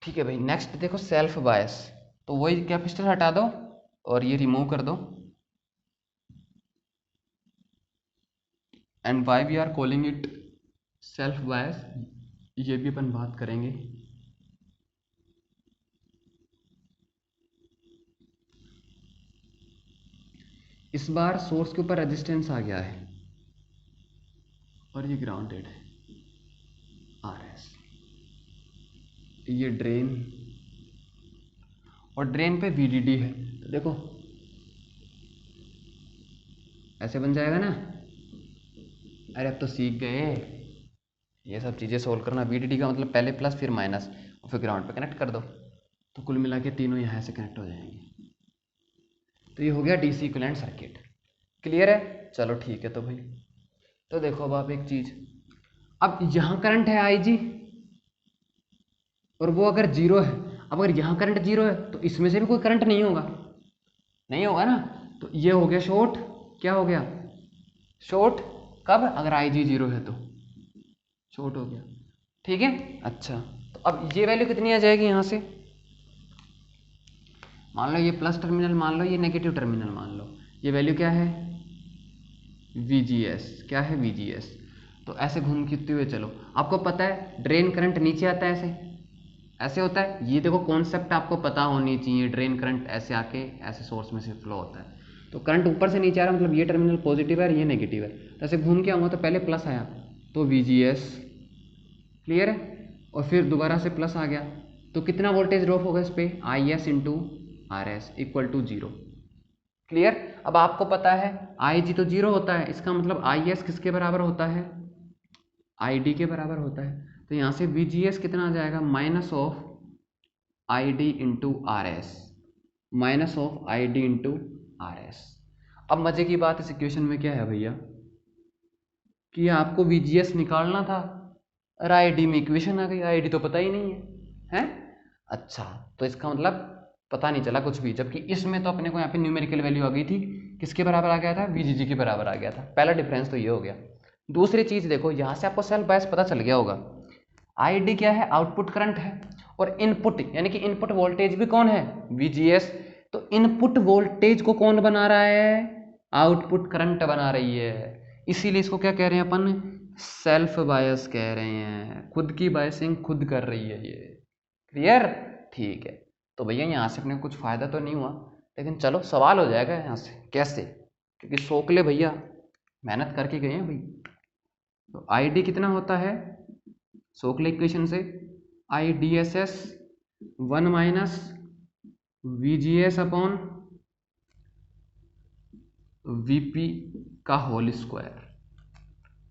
ठीक है भाई, नेक्स्ट देखो सेल्फ बायस। तो वही कैपेसिटर हटा दो और ये रिमूव कर दो, and why we are calling it self bias ये भी अपन बात करेंगे। इस बार सोर्स के ऊपर रेजिस्टेंस आ गया है और ये ग्राउंडेड है RS, ये ड्रेन और ड्रेन पे VDD है। तो देखो ऐसे बन जाएगा ना, अरे अब तो सीख गए ये सब चीज़ें सोल्व करना। VDD का मतलब पहले प्लस फिर माइनस और फिर ग्राउंड पे कनेक्ट कर दो, तो कुल मिला के तीनों यहाँ से कनेक्ट हो जाएंगे। तो ये हो गया DC इक्विवेलेंट सर्किट। क्लियर है, चलो ठीक है। तो भाई तो देखो अब आप एक चीज़, अब यहाँ करंट है IG और वो अगर जीरो है, अब अगर यहाँ करंट जीरो है तो इसमें से भी कोई करंट नहीं होगा ना, तो ये हो गया शॉर्ट। क्या हो गया शॉर्ट, कब, अगर IG जीरो है तो शॉर्ट हो गया। ठीक है, अच्छा तो अब ये वैल्यू कितनी आ जाएगी यहाँ से, मान लो ये प्लस टर्मिनल मान लो, ये नेगेटिव टर्मिनल मान लो, ये वैल्यू क्या है VGS, क्या है VGS। तो ऐसे घूम फिरते हुए चलो, आपको पता है ड्रेन करंट नीचे आता है, ऐसे होता है। ये देखो कॉन्सेप्ट आपको पता होनी चाहिए, ड्रेन करंट ऐसे आके ऐसे सोर्स में से फ्लो होता है। तो करंट ऊपर से नीचे आ रहा है, मतलब ये टर्मिनल पॉजिटिव है और ये नेगेटिव है, तो ऐसे घूम के आऊँगा तो पहले प्लस आया तो VGS, क्लियर है, और फिर दोबारा से प्लस आ गया तो कितना वोल्टेज ड्रॉप होगा इस पर, IS into RS equal to 0। क्लियर, अब आपको पता है IG तो 0 होता है, इसका मतलब IS किसके बराबर होता है, ID के बराबर होता है। तो यहाँ से VGS कितना आ जाएगा, minus of ID into RS, minus of ID into RS। अब मजे की बात इस इक्वेशन में क्या है भैया, कि आपको VGS निकालना था और ID में इक्वेशन आ गई, ID तो पता ही नहीं है। अच्छा, तो इसका मतलब पता नहीं चला कुछ भी, जबकि इसमें तो अपने को यहाँ पे न्यूमेरिकल वैल्यू आ गई थी, किसके बराबर आ गया था, VGG के बराबर आ गया था। पहला डिफरेंस तो ये हो गया। दूसरी चीज देखो, यहाँ से आपको सेल्फ बायस पता चल गया होगा, ID क्या है, आउटपुट करंट है, और इनपुट यानी कि इनपुट वोल्टेज भी कौन है, VGS। तो इनपुट वोल्टेज को कौन बना रहा है, आउटपुट करंट बना रही है, इसीलिए इसको क्या कह रहे हैं अपन, सेल्फ बायस कह रहे हैं, खुद की बायसिंग खुद कर रही है ये। क्लियर, ठीक है। तो भैया यहाँ से अपने को कुछ फायदा तो नहीं हुआ, लेकिन चलो सवाल हो जाएगा यहाँ से कैसे, क्योंकि सोकले भैया मेहनत करके गए हैं भाई। तो ID कितना होता है, सोकले इक्वेशन से IDSS 1 minus VGS upon VP का होल स्क्वायर,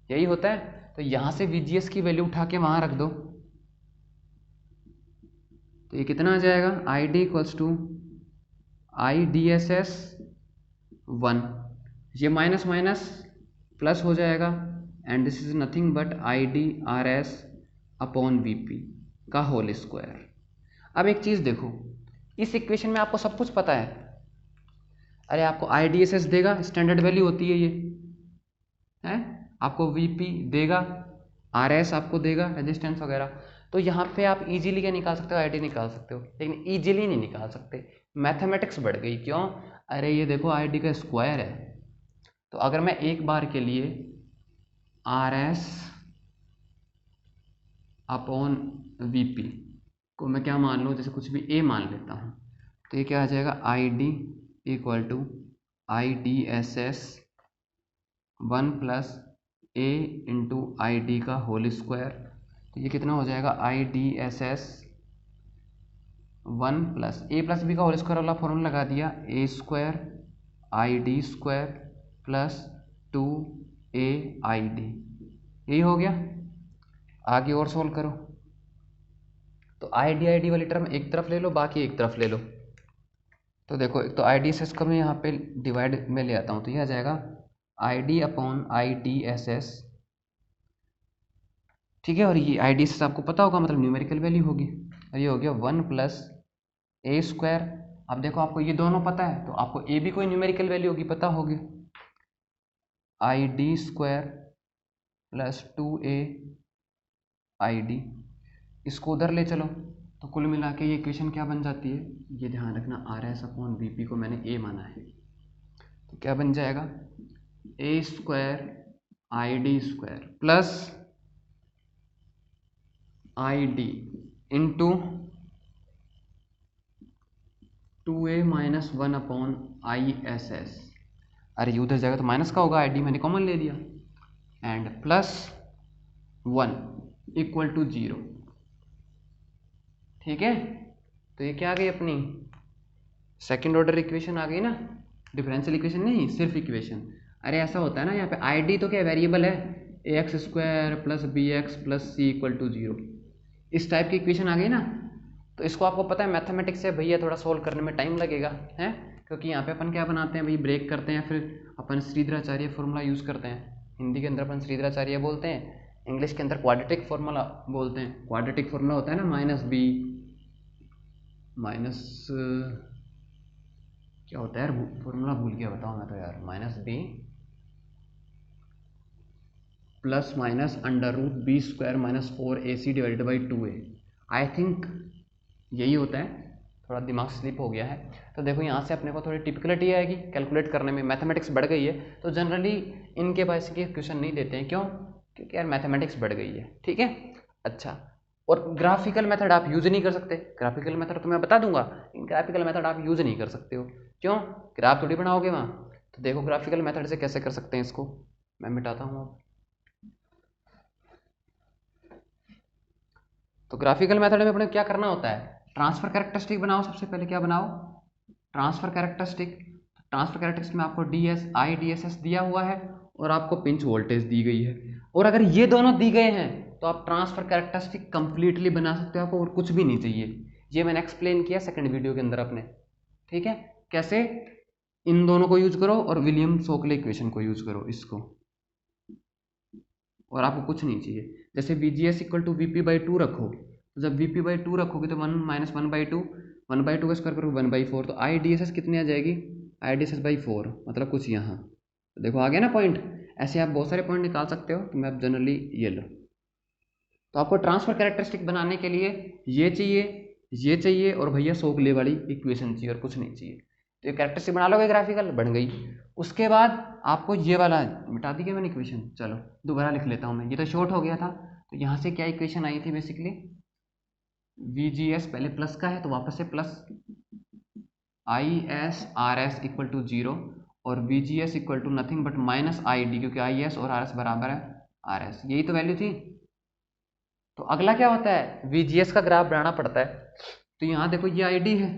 यही होता है। तो यहाँ से VGS की वैल्यू उठा के वहाँ रख दो, तो ये कितना आ जाएगा, ID इक्वल्स टू IDSS 1, ये माइनस माइनस प्लस हो जाएगा and this is nothing but IDRS upon VP का होल स्क्वायर। अब एक चीज़ देखो, इस इक्वेशन में आपको सब कुछ पता है। अरे आपको IDSS देगा, स्टैंडर्ड वैल्यू होती है ये, है, आपको VP देगा, RS आपको देगा, रेजिस्टेंस वगैरह। तो यहाँ पे आप इजीली क्या निकाल सकते हो, ID निकाल सकते हो, लेकिन इजीली नहीं निकाल सकते, मैथमेटिक्स बढ़ गई। क्यों? अरे ये देखो ID का स्क्वायर है, तो अगर मैं एक बार के लिए RS अपॉन VP को मैं क्या मान लूँ, जैसे कुछ भी A मान लेता हूँ, तो ये क्या आ जाएगा, ID equal to IDSS 1 plus A into ID का होल स्क्वायर। तो ये कितना हो जाएगा, IDSS 1 प्लस B का होल स्क्वायर वाला फॉर्मूला लगा दिया, A square ID square plus 2AID, यही हो गया। आगे और सोल्व करो, तो ID वाली टर्म एक तरफ ले लो, बाकी एक तरफ ले लो। तो देखो, एक तो IDSS को मैं यहाँ पे डिवाइड में ले आता हूँ, तो यह आ जाएगा ID अपॉन IDSS, ठीक है। और ये IDSS आपको पता होगा, मतलब न्यूमेरिकल वैल्यू होगी, और ये हो गया 1 प्लस A स्क्वायर। अब देखो आपको ये दोनों पता है, तो आपको A भी कोई न्यूमेरिकल वैल्यू होगी, पता होगी, ID स्क्वायर प्लस 2AID। इसको उधर ले चलो, तो कुल मिला के ये इक्वेशन क्या बन जाती है, ये ध्यान रखना, RS अपॉन VP को मैंने A माना है, तो क्या बन जाएगा, A square ID square plus ID into 2A minus 1 upon ISS। अरे ये उधर जाएगा तो माइनस का होगा, ID मैंने कॉमन ले लिया, एंड प्लस 1 इक्वल टू 0, ठीक है। तो ये क्या आ गई, अपनी सेकंड ऑर्डर इक्वेशन आ गई ना, डिफरेंशियल इक्वेशन नहीं, सिर्फ इक्वेशन। अरे ऐसा होता है ना, यहाँ पे ID तो क्या वेरिएबल है, AX square plus BX plus C equal to 0, इस टाइप की इक्वेशन आ गई ना। तो इसको आपको पता है मैथमेटिक्स से भैया थोड़ा सोल्व करने में टाइम लगेगा, है, क्योंकि यहाँ पे अपन क्या बनाते हैं भाई, ब्रेक करते हैं, फिर अपन श्रीधराचार्य फॉर्मूला यूज़ करते हैं। हिंदी के अंदर अपन श्रीधराचार्य बोलते हैं, इंग्लिश के अंदर क्वाड्रेटिक फॉर्मूला बोलते हैं। क्वाड्रेटिक फॉर्मूला होता है ना, -B माइनस क्या होता है यार, फॉर्मूला भूल गया, बताओ मैं तो यार, -B plus minus √B square minus 4AC divided by 2A, I think यही होता है, थोड़ा दिमाग स्लिप हो गया है। तो देखो यहाँ से अपने को थोड़ी टिपिकलिटी आएगी कैलकुलेट करने में, मैथमेटिक्स बढ़ गई है, तो जनरली इनके पास के क्वेश्चन नहीं देते हैं। क्यों? क्योंकि यार मैथमेटिक्स बढ़ गई है, ठीक है। अच्छा, और ग्राफिकल मेथड आप यूज़ नहीं कर सकते, ग्राफिकल मेथड तो मैं बता दूंगा, ग्राफिकल मेथड आप यूज़ नहीं कर सकते हो। क्यों? ग्राफ थोड़ी बनाओगे वहाँ। तो देखो ग्राफिकल मेथड से कैसे कर सकते हैं इसको, मैं मिटाता हूँ अब। तो ग्राफिकल मेथड में अपने क्या करना होता है, ट्रांसफर कैरेक्टरिस्टिक बनाओ। सबसे पहले क्या बनाओ, ट्रांसफर कैरेक्टरिस्टिक। ट्रांसफर कैरेक्टरिस्टिक में आपको IDSS दिया हुआ है और आपको पिंच वोल्टेज दी गई है, और अगर ये दोनों दी गए हैं तो आप ट्रांसफर कैरेक्टरिस्टिक कंप्लीटली बना सकते हो, आपको और कुछ भी नहीं चाहिए। ये मैंने एक्सप्लेन किया सेकंड वीडियो के अंदर अपने, ठीक है, कैसे इन दोनों को यूज करो और विलियम सोकले इक्वेशन को यूज करो, इसको, और आपको कुछ नहीं चाहिए। जैसे VGS equal to VP by 2 रखो, तो जब VP बाई 2 रखोगे तो 1 माइनस 1/2, 1/2 का स्क्वायर करोगे 1/4, तो IDSS कितनी आ जाएगी, IDSS बाई 4, मतलब कुछ यहाँ। तो देखो आ गया ना पॉइंट। ऐसे आप बहुत सारे पॉइंट निकाल सकते हो, तो मैं अब जनरली ये लो। तो आपको ट्रांसफर कैरेक्टरिस्टिक बनाने के लिए ये चाहिए और भैया सोकले वाली इक्वेशन चाहिए, और कुछ नहीं चाहिए। तो ये कैरेक्टरिस्टिक बना लोगे, ग्राफिकल बन गई। उसके बाद आपको ये वाला मिटा दी क्या मैंने इक्वेशन, चलो दोबारा लिख लेता हूँ मैं, ये तो शॉर्ट हो गया था। तो यहाँ से क्या इक्वेशन आई थी बेसिकली, VGS पहले प्लस का है तो वापस से प्लस ISRS इक्वल टू 0 और VGS equal to nothing but minus ID, क्योंकि IS और RS बराबर है RS, यही तो वैल्यू थी। तो अगला क्या होता है, VGS का ग्राफ बनाना पड़ता है। तो यहाँ देखो ये ID है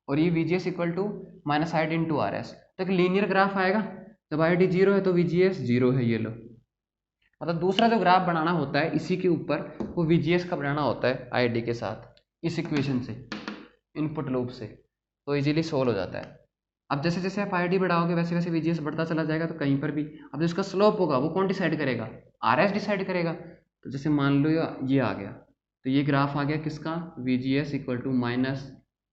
और ये VGS equal to minus ID into RS, तो एक लीनियर ग्राफ आएगा। जब ID 0 है तो VGS 0 है, ये लो। मतलब दूसरा जो ग्राफ बनाना होता है इसी के ऊपर, वो VGS का बनाना होता है ID के साथ, इस इक्वेशन से, इनपुट लूप से, तो इजीली सोल्व हो जाता है। अब जैसे जैसे आप ID बढ़ाओगे वैसे वैसे VGS बढ़ता चला जाएगा, तो कहीं पर भी अब जो इसका स्लोप होगा वो कौन डिसाइड करेगा, RS डिसाइड करेगा। तो जैसे मान लो ये आ गया, तो ये ग्राफ आ गया किसका, VGS equal to minus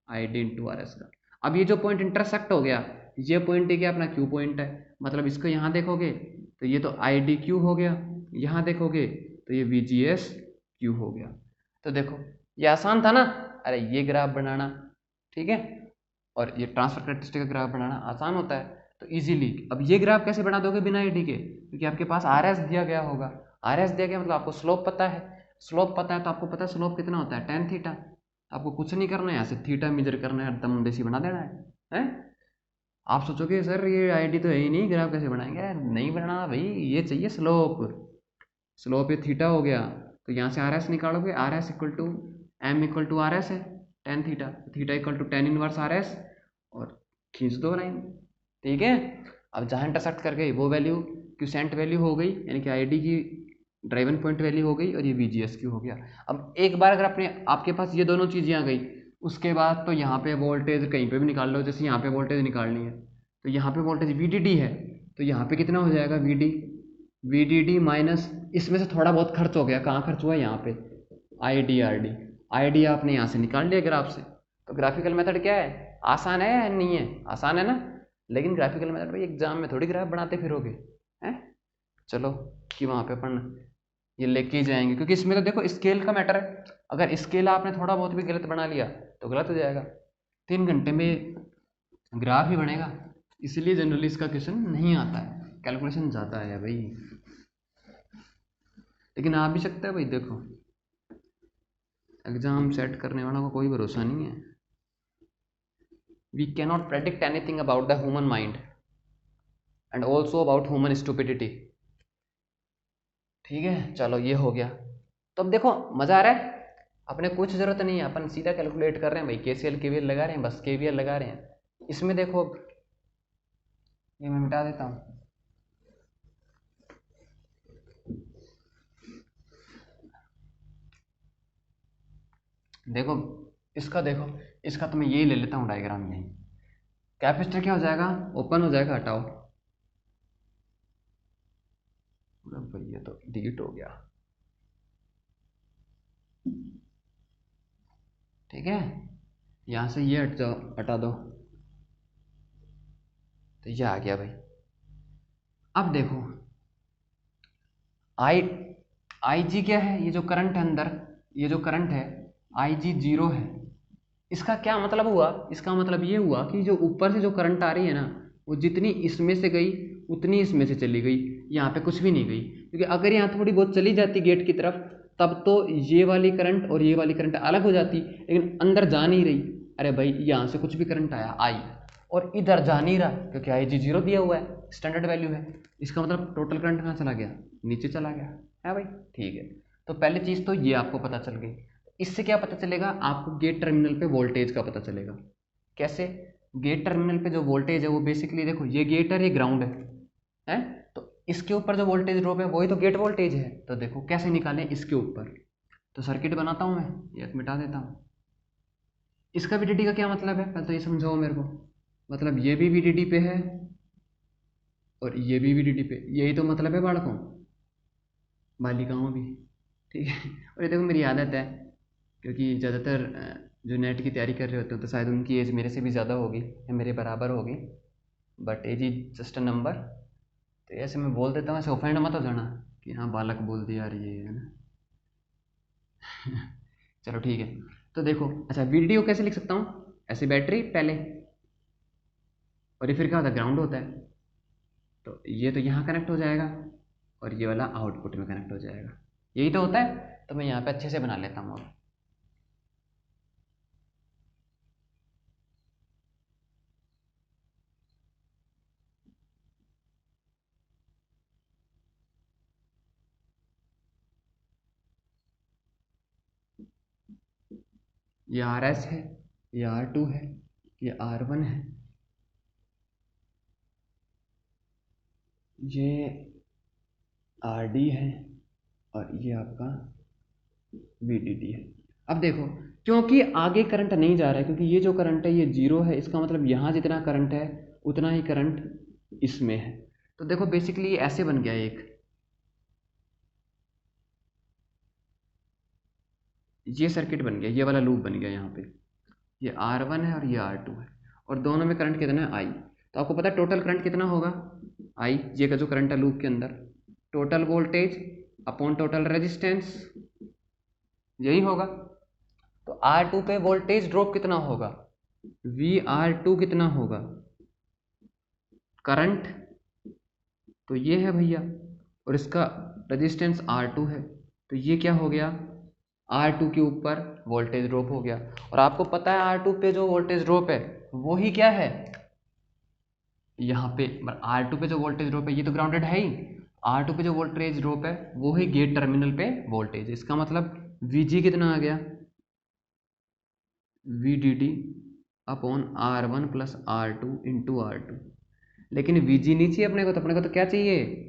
ID into RS का। अब ये जो पॉइंट इंटरसेक्ट हो गया, ये पॉइंट क्या अपना Q पॉइंट है, मतलब इसको यहाँ देखोगे तो ये तो IDQ हो गया, यहाँ देखोगे तो ये VGS Q हो गया। तो देखो ये आसान था ना, अरे ये ग्राफ बनाना, ठीक है, और ये ट्रांसफर कैरेक्टरिस्टिक का ग्राफ बनाना आसान होता है। तो इजीली अब ये ग्राफ कैसे बना दोगे बिना ID के, क्योंकि आपके पास RS दिया गया होगा, RS दिया गया मतलब आपको स्लोप पता है, स्लोप पता है तो आपको पता है स्लोप कितना होता है, tan थीटा। आपको कुछ नहीं करना है, यहाँ से थीटा मेजर करना है, एकदम बेसी बना देना है। आप सोचोगे सर ये ID तो है ही नहीं, ग्राफ कैसे बनाएंगे, नहीं बनाना भाई, ये चाहिए स्लोप। स्लोप ये थीटा हो गया, तो यहाँ से RS निकालोगे, RS equal to M equal to RS है tan theta, theta equal to tan inverse RS, और खींच दो लाइन, ठीक है। अब जहाँ इंटरसेक्ट कर गई वो वैल्यू क्यूसेंट वैल्यू हो गई, यानी कि ID की ड्राइवन पॉइंट वैल्यू हो गई, और ये VGS क्यू हो गया। अब एक बार अगर आपके पास ये दोनों चीज़ें आ गई, उसके बाद तो यहाँ पे वोल्टेज कहीं पे भी निकाल लो, जैसे यहाँ पे वोल्टेज निकालनी है तो यहाँ पे वोल्टेज VDD है, तो यहाँ पे कितना हो जाएगा VDD माइनस, इसमें से थोड़ा बहुत खर्च हो गया, कहाँ खर्च हुआ है, यहाँ पे ID आपने यहाँ से निकाल लिया ग्राफ से। तो ग्राफिकल मेथड क्या है, आसान है या नहीं है, आसान है ना, लेकिन ग्राफिकल मेथड भाई एग्जाम में थोड़ी ग्राफ बनाते फिरोगे, हैं। चलो कि वहाँ पे अपन ये लेके ही जाएंगे, क्योंकि इसमें तो देखो स्केल का मैटर है, अगर स्केल आपने थोड़ा बहुत भी गलत बना लिया तो गलत हो जाएगा, 3 घंटे में ग्राफ ही बनेगा। इसलिए जनरली इसका क्वेश्चन नहीं आता है, कैलकुलेशन जाता है भाई, लेकिन आ भी सकता है भाई। देखो एग्जाम सेट करने वाला को कोई भरोसा नहीं है। We cannot predict anything about the human mind and also about human stupidity, ठीक है। चलो ये हो गया, तो अब देखो मज़ा आ रहा है, अपने कुछ ज़रूरत नहीं है, अपन सीधा कैलकुलेट कर रहे हैं भाई, KCL KVL लगा रहे हैं, बस KVL लगा रहे हैं। इसमें देखो ये मैं मिटा देता हूँ, देखो इसका तो मैं यही ले लेता हूँ डायग्राम, यही कैपेसिटर क्या हो जाएगा, ओपन हो जाएगा, हटाओ भाई, ये तो डिलीट हो गया, ठीक है। यहाँ से ये हट जाओ, हटा दो, तो ये आ गया भाई। अब देखो IG क्या है, ये जो करंट है अंदर, ये जो करंट है IG 0 है। इसका क्या मतलब हुआ, इसका मतलब ये हुआ कि जो ऊपर से जो करंट आ रही है ना, वो जितनी इसमें से गई उतनी इसमें से चली गई, यहाँ पे कुछ भी नहीं गई, क्योंकि अगर यहाँ थोड़ी बहुत चली जाती गेट की तरफ तब तो ये वाली करंट और ये वाली करंट अलग हो जाती, लेकिन अंदर जा नहीं रही। अरे भाई यहाँ से कुछ भी करंट आया आई और इधर जा नहीं रहा, क्योंकि IG 0 दिया हुआ है, स्टैंडर्ड वैल्यू है, इसका मतलब टोटल करंट कहाँ चला गया, नीचे चला गया है भाई, ठीक है। तो पहली चीज़ तो ये आपको पता चल गई। इससे क्या पता चलेगा, आपको गेट टर्मिनल पे वोल्टेज का पता चलेगा। कैसे, गेट टर्मिनल पे जो वोल्टेज है वो बेसिकली देखो, ये गेट है, ये ग्राउंड है, तो इसके ऊपर जो वोल्टेज ड्रॉप है वही तो गेट वोल्टेज है। तो देखो कैसे निकालें इसके ऊपर, तो सर्किट बनाता हूँ मैं, एक मिटा देता हूँ। इसका VDD का क्या मतलब है, पहले तो ये समझाओ मेरे को। मतलब ये भी VDD पे है और ये भी VDD पे, यही तो मतलब है बालकों, बालिकाओं भी, ठीक है। और ये देखो मेरी आदत है, क्योंकि ज़्यादातर जो नेट की तैयारी कर रहे होते हैं तो शायद उनकी एज मेरे से भी ज़्यादा होगी या मेरे बराबर होगी, but age is just a number. तो ऐसे मैं बोल देता हूँ, ऐसे ऑफेंड मत हो जाना कि हाँ बालक बोल दिया यार ये, है ना। चलो ठीक है, तो देखो अच्छा VDD को कैसे लिख सकता हूँ, ऐसे बैटरी पहले, और ये फिर क्या होता है, ग्राउंड होता है, तो ये तो यहाँ कनेक्ट हो जाएगा और ये वाला आउटपुट में कनेक्ट हो जाएगा, यही तो होता है। तो मैं यहाँ पे अच्छे से बना लेता हूँ अब। ये RS है, ये R2 है, ये R1 है, ये RD है, और ये आपका VDD है। अब देखो क्योंकि आगे करंट नहीं जा रहा है, क्योंकि ये जो करंट है ये 0 है, इसका मतलब यहाँ जितना करंट है उतना ही करंट इसमें है। तो देखो बेसिकली ऐसे बन गया एक, ये सर्किट बन गया, ये वाला लूप बन गया। यहाँ पे ये R1 है और ये R2 है, और दोनों में करंट कितना है I। तो आपको पता है टोटल करंट कितना होगा I, ये का जो करंट है लूप के अंदर, total voltage upon total resistance, यही होगा। तो R2 पे वोल्टेज ड्रॉप कितना होगा, VR2 कितना होगा, करंट तो ये है भैया, और इसका रेजिस्टेंस R2 है, तो ये क्या हो गया, R2 के ऊपर वोल्टेज ड्रॉप हो गया। और आपको पता है R2 पे जो वोल्टेज ड्रॉप है वो ही क्या है, यहाँ पे R2 पे जो वोल्टेज ड्रॉप है, ये तो ग्राउंडेड है ही, R2 पे जो वोल्टेज ड्रॉप है वो ही गेट टर्मिनल पे वोल्टेज। इसका मतलब VG कितना आ गया, VDD upon R1 plus R2 into R2। लेकिन VG नहीं चाहिए अपने को, तो अपने को तो क्या चाहिए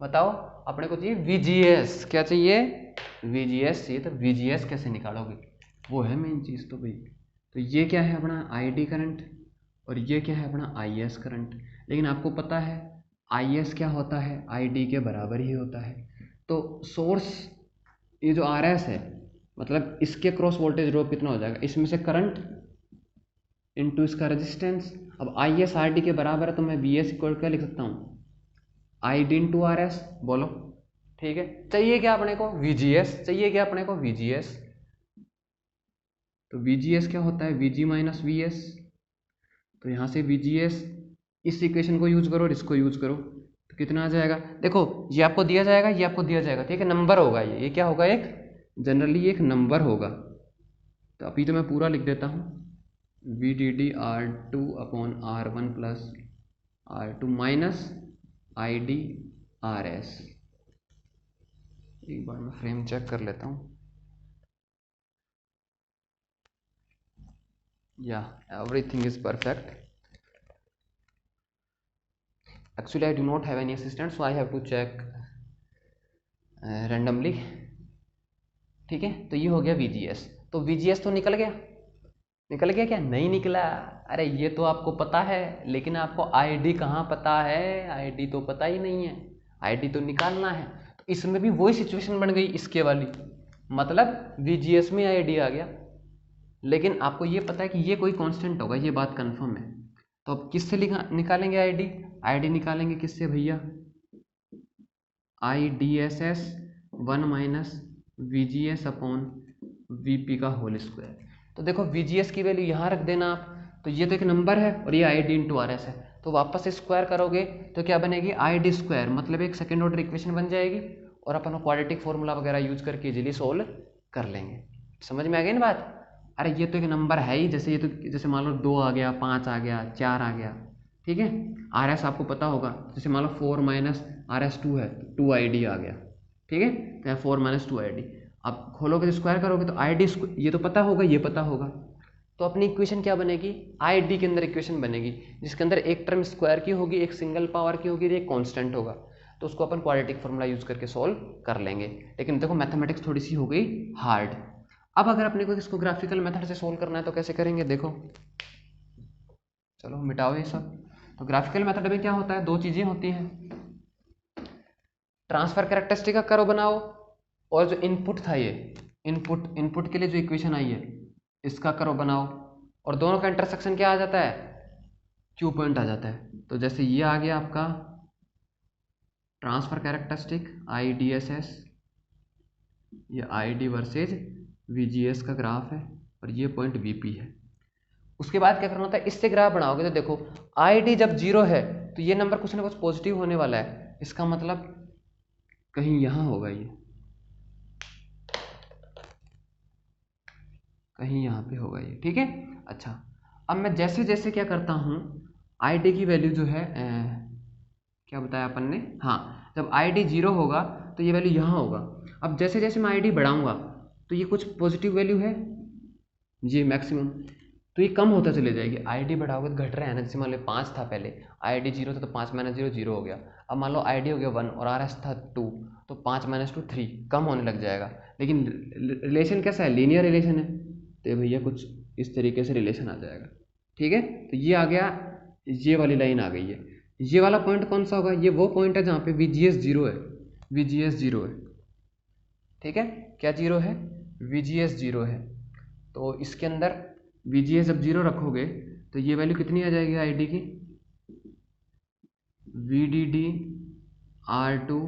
बताओ, अपने को चाहिए VGS। क्या चाहिए, VGS चाहिए। तो VGS कैसे निकालोगे, वो है मेन चीज़। तो भाई तो ये क्या है अपना ID करंट, और ये क्या है अपना IS करंट। लेकिन आपको पता है IS क्या होता है, ID के बराबर ही होता है। तो सोर्स ये जो RS है, मतलब इसके क्रॉस वोल्टेज ड्रॉप कितना हो जाएगा, इसमें से करंट इनटू इसका रेजिस्टेंस। अब IS RD के बराबर है, तो मैं VS इक्वल क्या लिख सकता हूँ, ID इंटू RS। बोलो ठीक है, चाहिए क्या अपने को, VGS चाहिए क्या अपने को, VGS। तो VGS क्या होता है, VG माइनस VS। तो यहाँ से VGS, इस इक्वेशन को यूज करो और इसको यूज करो, तो कितना आ जाएगा, देखो ये आपको दिया जाएगा, ये आपको दिया जाएगा, ठीक है, नंबर होगा ये क्या होगा, एक जनरली एक नंबर होगा। तो अभी तो मैं पूरा लिख देता हूँ, VDD R2 upon R1 plus R2 minus ID RS। एक बार मैं फ्रेम चेक कर लेता हूँ, या everything is perfect. Actually, I do not have any assistant, so I have to check randomly। ठीक है, तो ये हो गया VGS। तो VGS तो निकल गया, निकल गया क्या, नहीं निकला, अरे ये तो आपको पता है, लेकिन आपको ID कहाँ पता है, ID तो पता ही नहीं है, ID तो निकालना है। तो इसमें भी वही सिचुएशन बन गई इसके वाली, मतलब VGS में ID आ गया, लेकिन आपको ये पता है कि ये कोई कांस्टेंट होगा, ये बात कंफर्म है। तो अब किससे निकालेंगे ID निकालेंगे किससे भैया, IDSS 1 minus VGS upon VP का होल स्क्वायर। तो देखो VGS की वैल्यू यहाँ रख देना आप, तो ये तो एक नंबर है और ये ID इंटू RS है, तो वापस से स्क्वायर करोगे तो क्या बनेगी, ID स्क्वायर, मतलब एक सेकेंड ऑर्डर इक्वेशन बन जाएगी, और अपन क्वाड्रेटिक फॉर्मूला वगैरह यूज करके इजीली सोल्व कर लेंगे। समझ में आ गई ना बात, अरे ये तो एक नंबर है ही, जैसे ये तो जैसे मान लो 2 आ गया, 5 आ गया, 4 आ गया, ठीक है। RS आपको पता होगा, जैसे मान लो 4 माइनस RS 2 है, 2 ID आ गया, ठीक है, तो 4 माइनस 2 ID। अब खोलोगे तो स्क्वायर करोगे तो ID ये तो पता होगा, ये पता होगा, तो अपनी इक्वेशन क्या बनेगी, ID के अंदर इक्वेशन बनेगी जिसके अंदर एक टर्म स्क्वायर की होगी, एक सिंगल पावर की होगी, एक कांस्टेंट होगा, तो उसको अपन क्वाड्रेटिक फॉर्मूला यूज करके सॉल्व कर लेंगे। लेकिन देखो मैथमेटिक्स थोड़ी सी हो गई हार्ड। अब अगर अपने को इसको ग्राफिकल मेथड से सोल्व करना है तो कैसे करेंगे, देखो चलो मिटाओ ये सब। तो ग्राफिकल मेथड में क्या होता है, दो चीजें होती हैं, ट्रांसफर कैरेक्टरिस्टिक का कर्व बनाओ, और जो इनपुट था ये इनपुट के लिए जो इक्वेशन आई है इसका कर्व बनाओ, और दोनों का इंटरसेक्शन क्या आ जाता है, Q पॉइंट आ जाता है। तो जैसे ये आ गया आपका ट्रांसफर कैरेक्टरिस्टिक IDSS, ये ID वर्सेज VGS का ग्राफ है, और ये पॉइंट VP है। उसके बाद क्या करना होता है, इससे ग्राफ बनाओगे तो देखो ID जब 0 है तो ये नंबर कुछ ना कुछ पॉजिटिव होने वाला है, इसका मतलब कहीं यहाँ होगा, ये कहीं यहाँ पे होगा ये, ठीक है। अच्छा, अब मैं जैसे जैसे क्या करता हूँ, ID की वैल्यू जो है क्या बताया अपन ने, हाँ, जब ID 0 होगा तो ये वैल्यू यहाँ होगा। अब जैसे जैसे मैं ID बढ़ाऊंगा तो ये कुछ पॉजिटिव वैल्यू है, ये मैक्सिमम, तो ये कम होता चले जाएगी। ID बढ़ाओगे तो घट रहा है ना, जैसे मान लो 5 था पहले, ID 0 था तो 5 माइनस 0 0 हो गया। अब मान लो ID हो गया 1 और RS था 2, तो 5 माइनस 2 3, कम होने लग जाएगा। लेकिन रिलेशन कैसा है, लीनियर रिलेशन है, तो भैया कुछ इस तरीके से रिलेशन आ जाएगा, ठीक है। तो ये आ गया ये वाली लाइन आ गई है। ये वाला पॉइंट कौन सा होगा? ये वो पॉइंट है जहाँ पे VGS 0 है, VGS 0 है, ठीक है। क्या 0 है? VGS 0 है। तो इसके अंदर VGS जब 0 रखोगे तो ये वैल्यू कितनी आ जाएगी ID की? VDD R2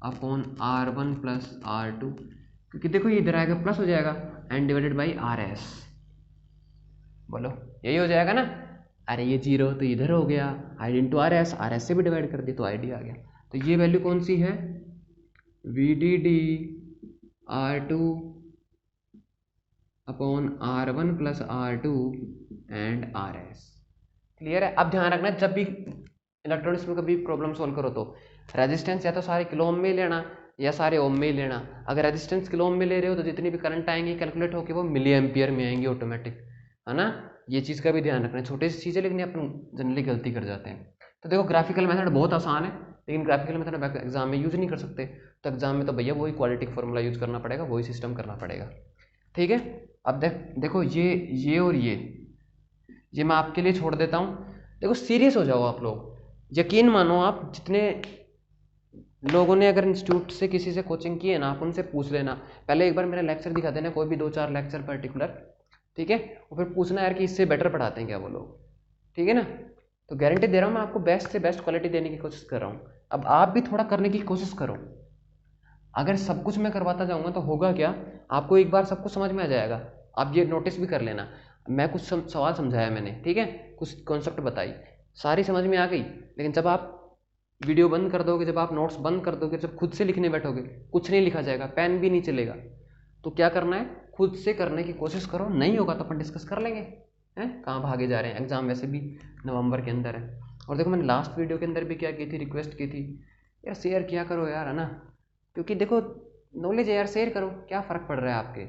upon R1 plus R2, क्योंकि देखो ये इधर आएगा प्लस हो जाएगा, एंड डिवाइडेड बाई RS। बोलो यही हो जाएगा ना? अरे ये 0 तो इधर हो गया, ID इंटू RS, RS से भी डिवाइड कर दी तो ID आ गया। तो ये वैल्यू कौन सी है? VDD R2 upon R1 plus R2 and RS। Clear है? अब ध्यान रखना, जब भी इलेक्ट्रॉनिक्स में कभी प्रॉब्लम सोल्व करो तो रेजिस्टेंस या तो सारे किलो ओम में लेना या सारे ओम में ही लेना। अगर रेजिस्टेंस किलो ओम में ले रहे हो तो जितनी भी करंट आएंगी कैलकुलेट होकर वो मिली एम्पियर में आएंगी ऑटोमेटिक, है ना। ये चीज़ का भी ध्यान रखना है, छोटी सी चीज़ें लेकिन अपन जनरली गलती कर जाते हैं। तो देखो ग्राफिकल मेथड बहुत आसान है, लेकिन ग्राफिकल मेथड एग्जाम में यूज़ नहीं कर सकते, तो एग्जाम में तो भैया वही क्वाड्रेटिक फार्मूला यूज़ करना पड़ेगा, वही सिस्टम करना पड़ेगा, ठीक है। अब देखो ये और ये मैं आपके लिए छोड़ देता हूँ। देखो सीरियस हो जाओ आप लोग, यकीन मानो, आप जितने लोगों ने अगर इंस्टीट्यूट से किसी से कोचिंग की है ना, आप उनसे पूछ लेना, पहले एक बार मेरा लेक्चर दिखा देना, कोई भी 2-4 लेक्चर पर्टिकुलर, ठीक है, और फिर पूछना यार कि इससे बेटर पढ़ाते हैं क्या वो लोग, ठीक है ना। तो गारंटी दे रहा हूँ मैं आपको, बेस्ट से बेस्ट क्वालिटी देने की कोशिश कर रहा हूँ। अब आप भी थोड़ा करने की कोशिश करो। अगर सब कुछ मैं करवाता जाऊँगा तो होगा क्या, आपको एक बार सब कुछ समझ में आ जाएगा। आप ये नोटिस भी कर लेना, मैं कुछ सवाल समझाया मैंने, ठीक है, कुछ कॉन्सेप्ट बताई, सारी समझ में आ गई, लेकिन जब आप वीडियो बंद कर दोगे, जब आप नोट्स बंद कर दोगे, जब खुद से लिखने बैठोगे, कुछ नहीं लिखा जाएगा, पेन भी नहीं चलेगा। तो क्या करना है, खुद से करने की कोशिश करो, नहीं होगा तो अपन डिस्कस कर लेंगे, हैं, कहाँ भागे जा रहे हैं, एग्जाम वैसे भी नवंबर के अंदर है। और देखो मैंने लास्ट वीडियो के अंदर भी क्या की थी, रिक्वेस्ट की थी यार शेयर किया करो यार, है ना, क्योंकि देखो नॉलेज है यार, शेयर करो, क्या फ़र्क पड़ रहा है आपके,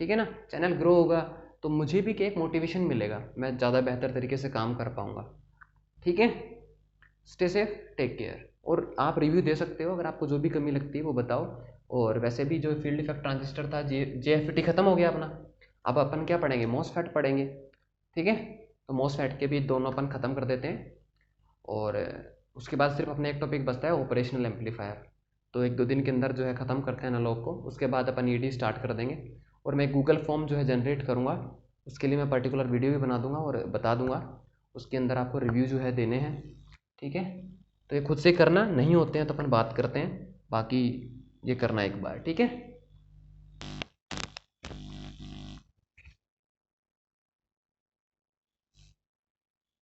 ठीक है ना। चैनल ग्रो होगा तो मुझे भी एक मोटिवेशन मिलेगा, मैं ज़्यादा बेहतर तरीके से काम कर पाऊँगा, ठीक है। Stay safe, take care. और आप रिव्यू दे सकते हो, अगर आपको जो भी कमी लगती है वो बताओ। और वैसे भी जो फील्ड इफेक्ट ट्रांजिस्टर था, JFET खत्म हो गया अपना, अब अपन क्या पढ़ेंगे, MOSFET पढ़ेंगे, ठीक है। तो MOSFET के भी दोनों अपन ख़त्म कर देते हैं, और उसके बाद सिर्फ अपने एक टॉपिक बचता है, ऑपरेशनल एम्पलीफायर। तो 1-2 दिन के अंदर जो है ख़त्म करते हैं एनालॉग को, उसके बाद अपन ED स्टार्ट कर देंगे। और मैं गूगल फॉर्म जो है जनरेट करूँगा, उसके लिए मैं पर्टिकुलर वीडियो भी बना दूंगा और बता दूंगा, उसके अंदर आपको रिव्यू जो है देने हैं, ठीक है। तो ये खुद से करना, नहीं होते हैं तो अपन बात करते हैं, बाकी ये करना एक बार, ठीक है।